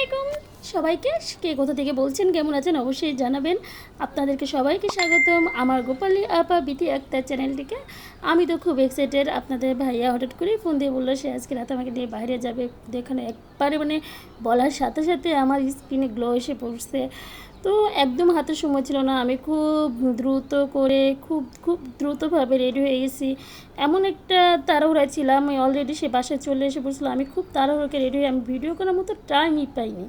আলাইকুম সবাইকে। কে কোথা থেকে বলছেন, কেমন আছেন অবশ্যই জানাবেন। আপনাদেরকে সবাইকে স্বাগতম আমার গোপালী আপা বিথি আক্তার চ্যানেলটিকে। আমি তো খুব এক্সাইটেড। আপনাদের ভাইয়া হঠাৎ করেই ফোন দিয়ে বললো সে আজকে রাতে আমাকে নিয়ে বাইরে যাবে। দেখুন একবারে মানে বলার সাথে সাথে আমার স্কিনে গ্লো এসে পড়ছে। তো একদম হাতে সময় ছিল না। আমি খুব দ্রুত করে খুব খুব দ্রুতভাবে রেডি হয়ে গেছি। এমন একটা তাড়াহুড়ায় ছিলাম, আমি অলরেডি সে বাসায় চলে এসে পড়ছিলো। আমি খুব তাড়াহুড়োকে রেডি হয়ে আমি ভিডিও করার মতো টাইমই পাইনি।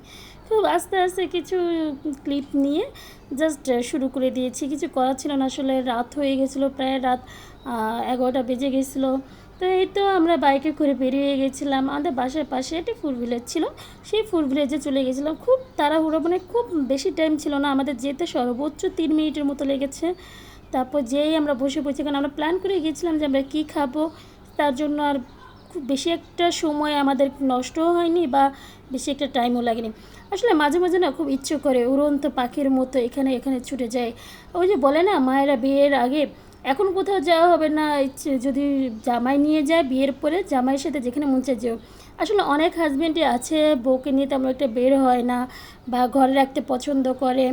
খুব আস্তে আস্তে কিছু ক্লিপ নিয়ে জাস্ট শুরু করে দিয়েছি। কিছু করার ছিল না, আসলে রাত হয়ে গেছিলো, প্রায় রাত 11টা বেজে গেছিলো। তো এই তো আমরা বাইকে করে বেরিয়ে গেছিলাম। আমাদের বাসার পাশে একটি ফুল ভিলেজ ছিল, সেই ফুল ভিলেজে চলে গেছিলাম। খুব তাড়াহুড়ো, মানে খুব বেশি টাইম ছিল না আমাদের যেতে, সর্বোচ্চ 3 মিনিটের মতো লেগেছে। তারপর যেই আমরা বসে পড়ছি, কারণ আমরা প্ল্যান করে গিয়েছিলাম যে আমরা কী খাবো, তার জন্য আর খুব বেশি একটা সময় আমাদের নষ্টও হয়নি বা বেশি একটা টাইমও লাগেনি। আসলে মাঝে মাঝে না খুব ইচ্ছে করে উড়ন্ত পাখির মতো এখানে এখানে ছুটে যায়। ওই যে বলে না মায়েরা বিয়ের আগে এখন কোথাও যাওয়া হবে না, ইচ্ছে যদি জামাই নিয়ে যায় বিয়ের পরে জামাইয়ের সাথে যেখানে মন চায় যেও। আসলে অনেক হাজব্যান্ডই আছে বউকে নিয়ে তেমন একটা বের হয় না বা ঘরে রাখতে পছন্দ করে।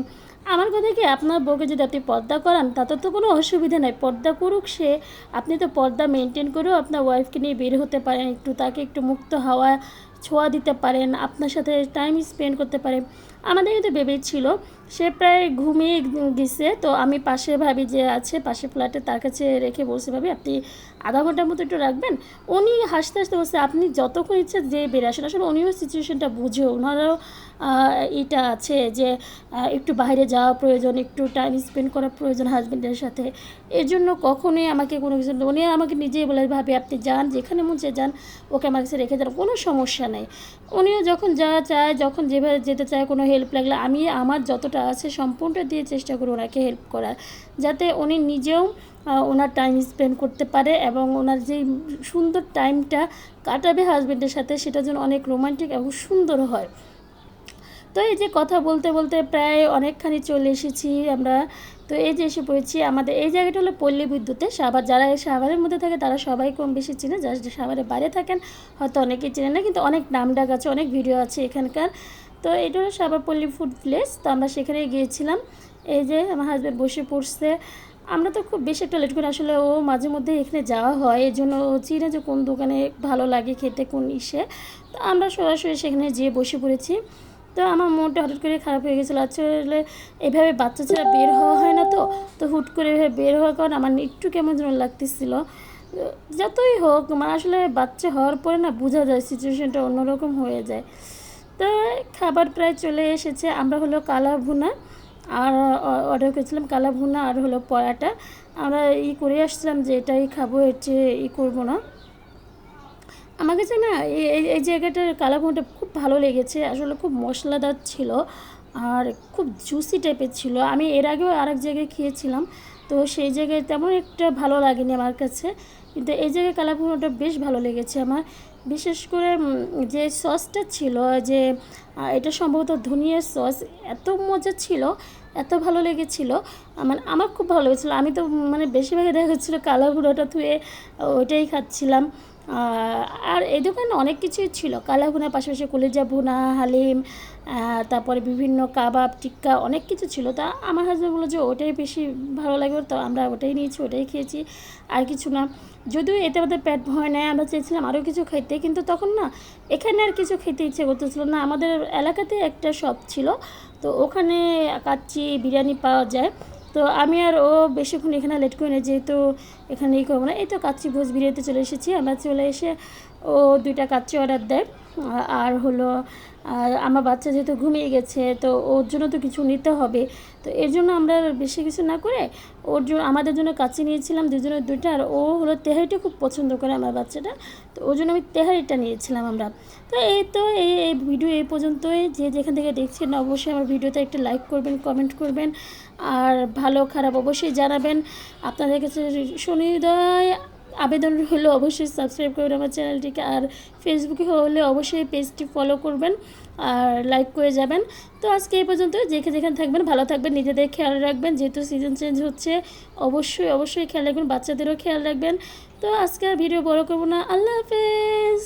আমার কথা কি, আপনার বউকে যদি আপনি পর্দা করান তাতে তো কোনো অসুবিধা নাই, পর্দা করুক সে। আপনি তো পর্দা মেনটেন করেও আপনার ওয়াইফকে নিয়ে বের হতে পারেন, একটু তাকে একটু মুক্ত হাওয়া ছোঁয়া দিতে পারেন, আপনার সাথে টাইম স্পেন্ড করতে পারেন। আমাদের কিন্তু বেবি ছিল, সে প্রায় ঘুমিয়ে গেছে। তো আমি পাশে ভাবি যে আছে পাশে ফ্ল্যাটে, তার কাছে রেখে বলছি ভাবি আপনি আধা ঘন্টার মতো একটু রাখবেন। উনি হাসতে হাসতে বলছে আপনি যতক্ষণ ইচ্ছে যে বের আসেন। আসলে উনিও সিচুয়েশনটা বুঝেও, ওনারও এটা আছে যে একটু বাইরে যাওয়া প্রয়োজন, একটু টাইম স্পেন্ড করা প্রয়োজন হাজব্যান্ডের সাথে। এর জন্য কখনোই আমাকে কোনো কিছু, উনি আমাকে নিজেই বলে ভাবি আপনি যান, যেখানে মন চায় যান, ওকে আমার কাছে রেখে যান, কোনো সমস্যা নেই। উনিও যখন যা চায়, যখন যেভাবে যেতে চায়, কোনো হেল্প লাগলে আমি আমার যতটা আছে সম্পূর্ণটা দিয়ে চেষ্টা করি ওনাকে হেল্প করার, যাতে উনি নিজেও ওনার টাইম স্পেন্ড করতে পারে এবং ওনার যেই সুন্দর টাইমটা কাটাবে হাজব্যান্ডের সাথে সেটা যেন অনেক রোমান্টিক এবং সুন্দর হয়। তো এই যে কথা বলতে বলতে প্রায় অনেকখানি চলে এসেছি আমরা। তো এই যে এসে পড়েছি, আমাদের এই জায়গাটা হলো পল্লী বিদ্যুতে সাভার। যারা এই সাভারের মধ্যে থাকে তারা সবাই কম বেশি চিনে, যারা সাভারের বাইরে থাকেন হয়তো অনেকেই চেনে না, কিন্তু অনেক নামডাক আছে, অনেক ভিডিও আছে এখানকার। তো এটা হলো সাভার পল্লী ফুড প্লেস। তো আমরা সেখানে গিয়েছিলাম। এই যে আমার হাজব্যান্ড বসে পড়ছে। আমরা তো খুব বেশি একটা লেট করি, আসলে ও মাঝে মধ্যে এখানে যাওয়া হয়, এই জন্য ও চিনে যে কোন দোকানে ভালো লাগে খেতে, কোন ইসে। তো আমরা সরাসরি সেখানে যেয়ে বসে পড়েছি। তো আমার মনটা হঠাৎ করে খারাপ হয়ে গেছিলো। আসলে এভাবে বাচ্চা ছাড়া বের হওয়া হয় না, তো তো হুট করে এভাবে বের হওয়ার কারণে আমার একটু কেমন যেন লাগতেছিলো। যতই হোক মানে আসলে বাচ্চা হওয়ার পরে না বোঝা যায় সিচুয়েশানটা অন্যরকম হয়ে যায়। তো খাবার প্রায় চলে এসেছে। আমরা হলো কালা ভুনা আর অর্ডার করেছিলাম, কালা ভুনা আর হলো পরাটা। আমরা করে আসছিলাম যে এটাই খাবো, এর চেয়ে করবো না। আমার কাছে না এই জায়গাটার কালাভুনাটা খুব ভালো লেগেছে। আসলে খুব মশলাদার ছিল আর খুব জুসি টাইপের ছিল। আমি এর আগেও আরেক জায়গায় খেয়েছিলাম, তো সেই জায়গায় তেমন একটা ভালো লাগেনি আমার কাছে, কিন্তু এই জায়গায় কালাভুনাটা বেশ ভালো লেগেছে আমার। বিশেষ করে যে সসটা ছিল, যে এটা সম্ভবত ধনিয়ার সস, এত মজা ছিল, এত ভালো লেগেছিলো। মানে আমার খুব ভালো লেগেছিলো। আমি তো মানে বেশিরভাগই দেখা যাচ্ছিলো কালাভুনাটা ধুয়ে ওইটাই খাচ্ছিলাম। আর এই দোকানে অনেক কিছুই ছিল, কালা ভুনার পাশাপাশি কলিজা ভুনা, হালিম, তারপরে বিভিন্ন কাবাব, টিক্কা, অনেক কিছু ছিল। তা আমার হাজব্যান্ড বললো যে ওটাই বেশি ভালো লাগবে, তো আমরা ওটাই নিয়েছি, ওটাই খেয়েছি, আর কিছু না। যদিও এতে আমাদের পেট ভয় নেয়, আমরা চেয়েছিলাম আরও কিছু খাইতে, কিন্তু তখন না এখানে আর কিছু খেতে ইচ্ছে করতেছিল না। আমাদের এলাকাতে একটা শপ ছিল, তো ওখানে কাচ্চি বিরিয়ানি পাওয়া যায়। তো আমি আর ও বেশিক্ষণ এখানে লেট করি না, যেহেতু এখানে করবো না। এই তো কাচ্চি ভোজ বিরিয়ানিতে চলে এসেছি আমরা। চলে এসে ও 2টা কাচ্চি অর্ডার দেয়। আর হলো আমার বাচ্চা যেহেতু ঘুমিয়ে গেছে, তো ওর জন্য তো কিছু নিতে হবে। তো এর জন্য আমরা বেশি কিছু না করে ওর জন্য আমাদের জন্য কাচ্চি নিয়েছিলাম, দুজনের 2টা। আর ও হলো তেহারিটা খুব পছন্দ করে আমার বাচ্চাটা, তো ওর জন্য আমি তেহারিটা নিয়েছিলাম আমরা। তো এই ভিডিও এই পর্যন্তই। যে যেখান থেকে দেখছেন অবশ্যই আমার ভিডিওতে একটা লাইক করবেন, কমেন্ট করবেন, আর ভালো খারাপ অবশ্যই জানাবেন। আপনাদের কাছে সুনির্দয় আবেদন হলো অবশ্যই সাবস্ক্রাইব করবেন আমার চ্যানেলটিকে, আর ফেসবুকে হলে অবশ্যই পেজটি ফলো করবেন আর লাইক করে যাবেন। তো আজকে এই পর্যন্ত। যেখানে থাকবেন ভালো থাকবেন, নিজেদের খেয়াল রাখবেন, যেহেতু সিজন চেঞ্জ হচ্ছে অবশ্যই খেয়াল রাখবেন, বাচ্চাদেরও খেয়াল রাখবেন। তো আজকে আর ভিডিও বড় করবো না। আল্লাহ হাফেজ।